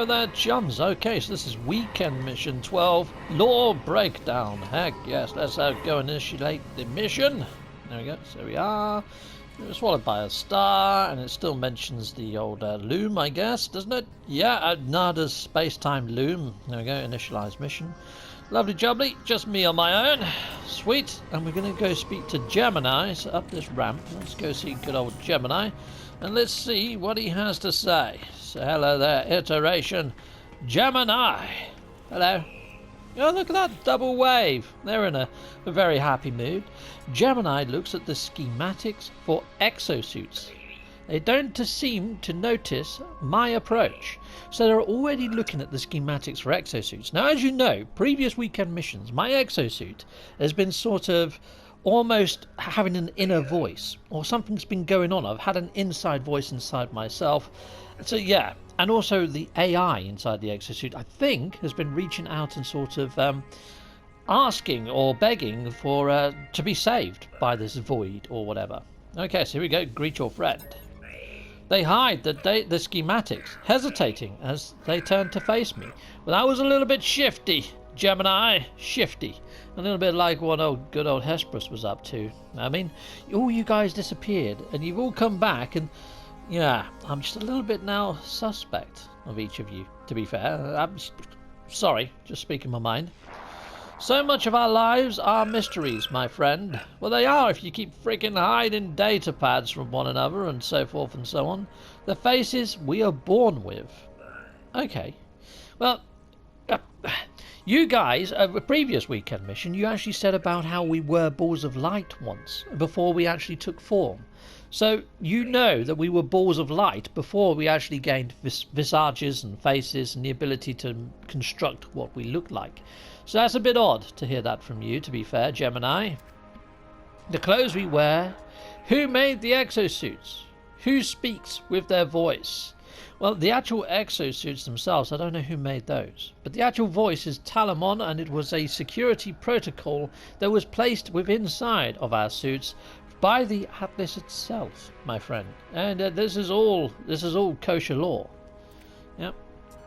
hello there, chums. Okay, so this is weekend mission 12, law breakdown. Heck yes, let's go initiate the mission. There we go, so we are. It was swallowed by a star, and it still mentions the old loom, I guess, doesn't it? Yeah, Nada's space-time loom. There we go, initialize mission. Lovely jubbly, just me on my own. Sweet, and we're going to go speak to Gemini, so up this ramp. Let's go see good old Gemini, and let's see what he has to say. So hello there, Iteration Gemini. Hello. Oh, look at that double wave. They're in a very happy mood. Gemini looks at the schematics for exosuits. They don't seem to notice my approach. So they're already looking at the schematics for exosuits. Now, as you know, previous weekend missions, my exosuit has been sort of almost having an inner voice, or something's been going on. I've had an inside voice inside myself. So yeah, and also the AI inside the exosuit, I think, has been reaching out and sort of asking or begging for to be saved by this void or whatever. Okay, so here we go. Greet your friend. They hide the schematics, hesitating as they turn to face me. Well, that was a little bit shifty, Gemini. Shifty. A little bit like what good old Hesperus was up to. I mean, all you guys disappeared, and you've all come back, and yeah, I'm just a little bit now suspect of each of you, to be fair. I'm sorry, just speaking my mind. So much of our lives are mysteries, my friend. Well, they are if you keep freaking hiding data pads from one another and so forth and so on. The faces we are born with. Okay. Well, you guys, a previous weekend mission, you actually said about how we were balls of light once, before we actually took form. So you know that we were balls of light before we actually gained visages and faces and the ability to construct what we look like. So that's a bit odd to hear that from you, to be fair, Gemini. The clothes we wear, who made the exosuits? Who speaks with their voice? Well, the actual exosuits themselves, I don't know who made those. But the actual voice is Talamon, and it was a security protocol that was placed within inside of our suits by the Atlas itself, my friend. And this is all kosher law. Yep.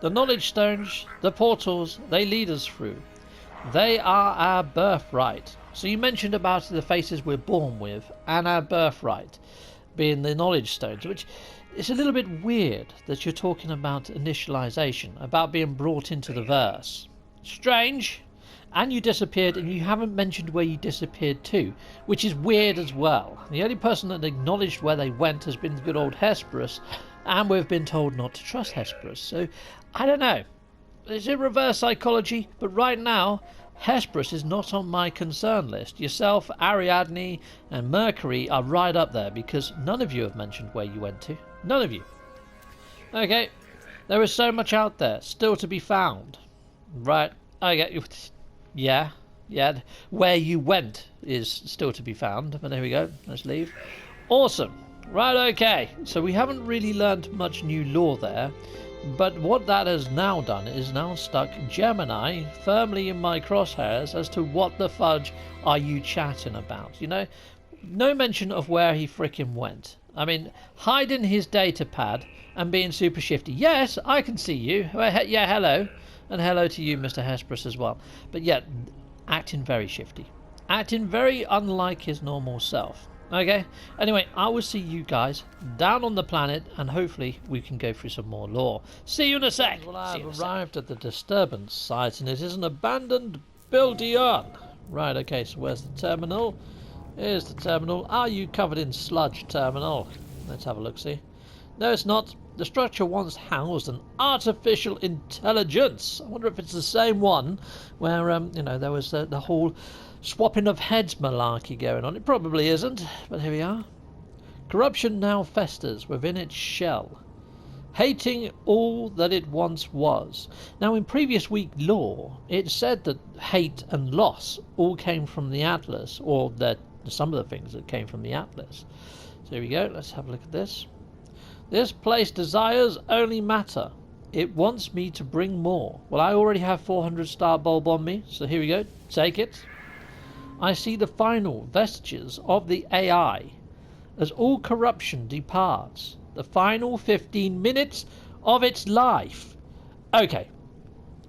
The knowledge stones, the portals, they lead us through. They are our birthright. So you mentioned about the faces we're born with and our birthright being the knowledge stones, which is a little bit weird that you're talking about initialization, about being brought into the verse. Strange. And you disappeared, and you haven't mentioned where you disappeared to, which is weird as well. The only person that acknowledged where they went has been good old Hesperus, and we've been told not to trust Hesperus. So, I don't know. Is it reverse psychology? But right now, Hesperus is not on my concern list. Yourself, Ariadne, and Mercury are right up there, because none of you have mentioned where you went to. None of you. Okay. There is so much out there, still to be found. Right. I get you. Yeah, where you went is still to be found, but there we go, let's leave. Awesome, right, okay, so we haven't really learned much new lore there, but what that has now done is now stuck Gemini firmly in my crosshairs as to what the fudge are you chatting about, you know? No mention of where he frickin' went. I mean, hiding his data pad and being super shifty. Yes, I can see you, yeah, hello. And hello to you, Mr. Hesperus, as well. But yet, acting very shifty. Acting very unlike his normal self. Okay? Anyway, I will see you guys down on the planet, and hopefully we can go through some more lore. See you in a sec! Well, I've arrived at the disturbance site, and it is an abandoned building. Right, okay, so where's the terminal? Here's the terminal. Are you covered in sludge, terminal? Let's have a look-see. No, it's not. The structure once housed an artificial intelligence. I wonder if it's the same one where, you know, there was the whole swapping of heads malarkey going on. It probably isn't, but here we are. Corruption now festers within its shell, hating all that it once was. Now, in previous week lore, it said that hate and loss all came from the Atlas, or that some of the things that came from the Atlas. So here we go. Let's have a look at this. This place desires only matter. It wants me to bring more. Well, I already have 400 star bulb on me, so here we go. Take it. I see the final vestiges of the AI as all corruption departs. The final 15 minutes of its life. Okay.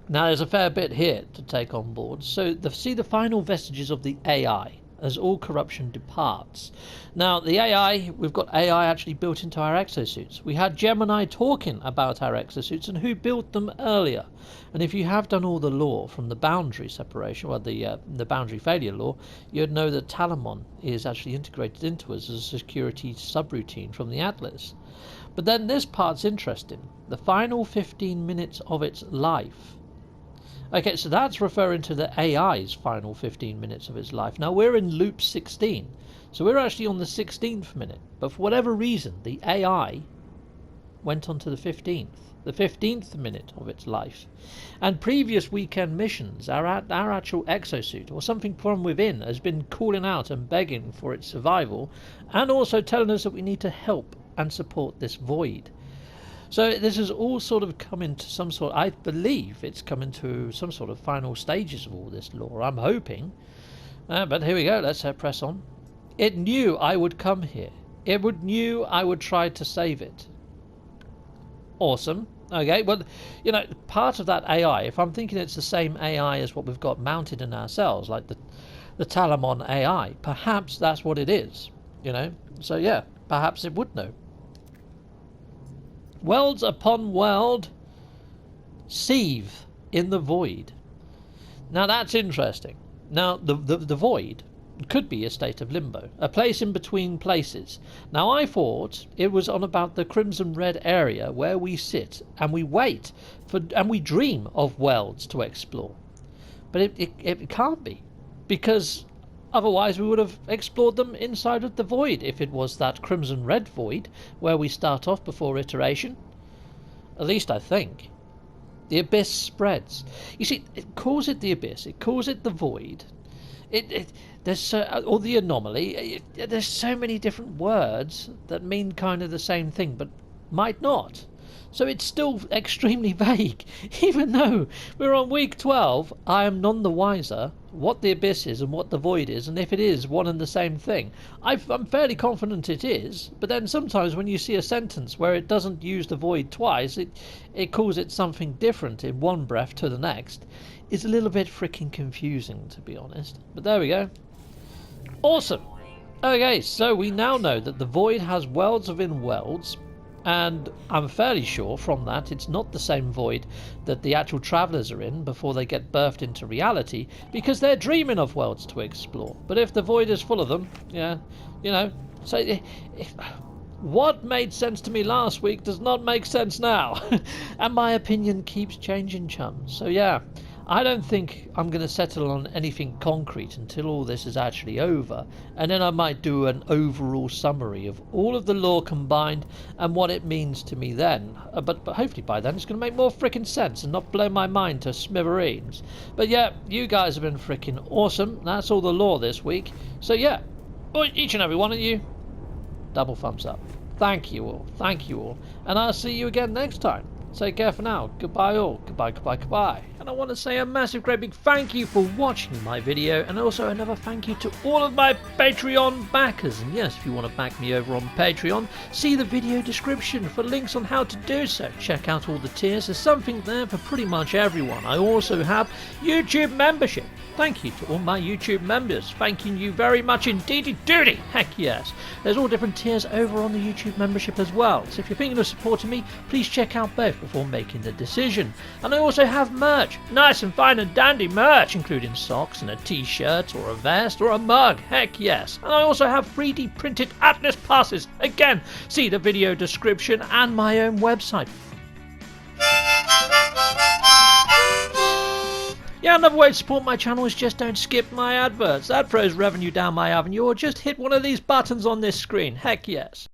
Now there's a fair bit here to take on board. So see the final vestiges of the AI as all corruption departs. Now the AI, we've got AI actually built into our exosuits. We had Gemini talking about our exosuits and who built them earlier. And if you have done all the lore from the boundary separation, well the boundary failure lore, you'd know that Talamon is actually integrated into us as a security subroutine from the Atlas. But then this part's interesting. The final 15 minutes of its life. Okay, so that's referring to the AI's final 15 minutes of its life. Now we're in loop 16, so we're actually on the 16th minute. But for whatever reason, the AI went on to the 15th minute of its life. And previous weekend missions, our actual exosuit, or something from within, has been calling out and begging for its survival, and also telling us that we need to help and support this void. So this is all sort of coming to some sort, I believe it's coming to some sort of final stages of all this lore, I'm hoping. But here we go, let's press on. It knew I would come here. It knew I would try to save it. Awesome. Okay, well, you know, part of that AI, if I'm thinking it's the same AI as what we've got mounted in ourselves, like the Talamon AI, perhaps that's what it is, you know. So yeah, perhaps it would know. Worlds upon world, seethe in the void. Now that's interesting. Now the void could be a state of limbo, a place in between places. Now I thought it was on about the crimson red area where we sit and we wait for and we dream of worlds to explore. But it can't be, because otherwise we would have explored them inside of the void if it was that crimson red void where we start off before iteration. At least I think. The abyss spreads. You see, it calls it the abyss, it calls it the void. There's or the anomaly. There's so many different words that mean kind of the same thing, but might not. So it's still extremely vague. Even though we're on week 12, I am none the wiser what the abyss is and what the void is, and if it is one and the same thing. I'm fairly confident it is, but then sometimes when you see a sentence where it doesn't use the void twice, it calls it something different in one breath to the next. It's a little bit freaking confusing, to be honest. But there we go. Awesome. Okay, so we now know that the void has worlds within worlds, and I'm fairly sure from that it's not the same void that the actual travellers are in before they get birthed into reality, because they're dreaming of worlds to explore. But if the void is full of them, yeah, you know, so what made sense to me last week does not make sense now. And my opinion keeps changing, chums. So yeah, I don't think I'm going to settle on anything concrete until all this is actually over, and then I might do an overall summary of all of the lore combined and what it means to me then. But hopefully by then it's going to make more frickin' sense and not blow my mind to smithereens. But yeah, you guys have been frickin' awesome. That's all the lore this week. So yeah, each and every one of you, double thumbs up. Thank you all. Thank you all. And I'll see you again next time. Take care for now. Goodbye all. Goodbye, goodbye, goodbye. And I want to say a massive, great big thank you for watching my video, and also another thank you to all of my Patreon backers. And yes, if you want to back me over on Patreon, see the video description for links on how to do so. Check out all the tiers. There's something there for pretty much everyone. I also have YouTube membership. Thank you to all my YouTube members. Thanking you very much indeedy doody. Heck yes. There's all different tiers over on the YouTube membership as well. So if you're thinking of supporting me, please check out both before making the decision. And I also have merch. Nice and fine and dandy merch, including socks and a t-shirt or a vest or a mug. Heck yes. And I also have 3D printed Atlas passes. Again, see the video description and my own website. Yeah, another way to support my channel is just don't skip my adverts. That throws revenue down my avenue, or just hit one of these buttons on this screen. Heck yes.